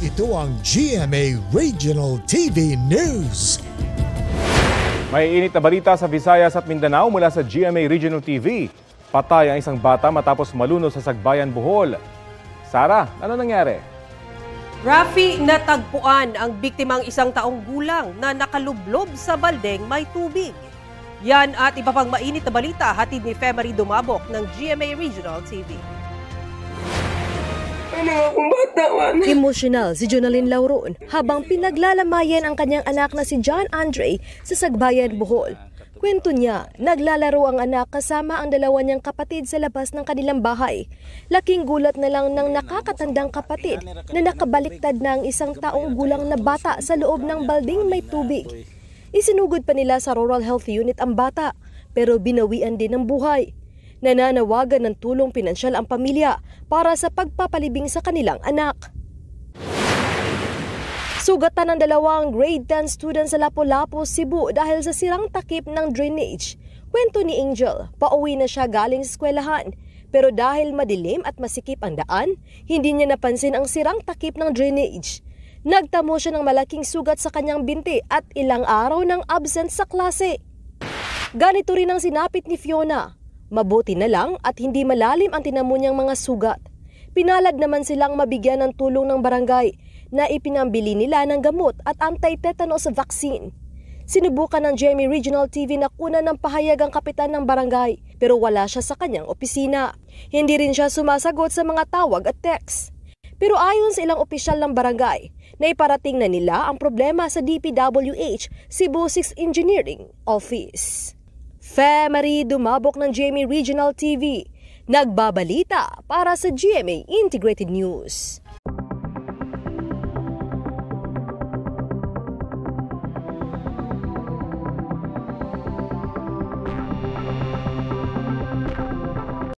Ito ang GMA Regional TV News. May init na balita sa Visayas at Mindanao mula sa GMA Regional TV. Patay ang isang bata matapos malunod sa Sagbayan, Bohol. Sara, ano nangyari? Rafi, natagpuan ang biktimang isang taong gulang na nakalublob sa baldeng may tubig. Yan at iba pang mainit na balita hatid ni Femari Dumabok ng GMA Regional TV. Emosyonal si Jonalyn Lauron habang pinaglalamayan ang kanyang anak na si John Andre sa Sagbayan, Bohol. Kwento niya, naglalaro ang anak kasama ang dalawa niyang kapatid sa labas ng kanilang bahay. Laking gulat na lang ng nakakatandang kapatid na nakabaliktad na ang isang taong gulang na bata sa loob ng balding may tubig. Isinugod pa nila sa Rural Health Unit ang bata, pero binawian din ng buhay. Nananawagan ng tulong pinansyal ang pamilya para sa pagpapalibing sa kanilang anak. Sugatan ng dalawang grade 10 students sa Lapu-Lapu, Cebu dahil sa sirang takip ng drainage. Kwento ni Angel, pauwi na siya galing sa eskwelahan. Pero dahil madilim at masikip ang daan, hindi niya napansin ang sirang takip ng drainage. Nagtamo siya ng malaking sugat sa kanyang binti at ilang araw ng absent sa klase. Ganito rin ang sinapit ni Fiona. Mabuti na lang at hindi malalim ang tinamo niyang mga sugat. Pinalad naman silang mabigyan ng tulong ng barangay na ipinambili nila ng gamot at anti-tetanus vaccine. Sinubukan ng GMA Regional TV na kunan ng pahayag ang kapitan ng barangay pero wala siya sa kanyang opisina. Hindi rin siya sumasagot sa mga tawag at text. Pero ayon sa ilang opisyal ng barangay, naiparating na nila ang problema sa DPWH Cebu 6 Engineering Office. Femari Dumabok ng GMA Regional TV, nagbabalita para sa GMA Integrated News.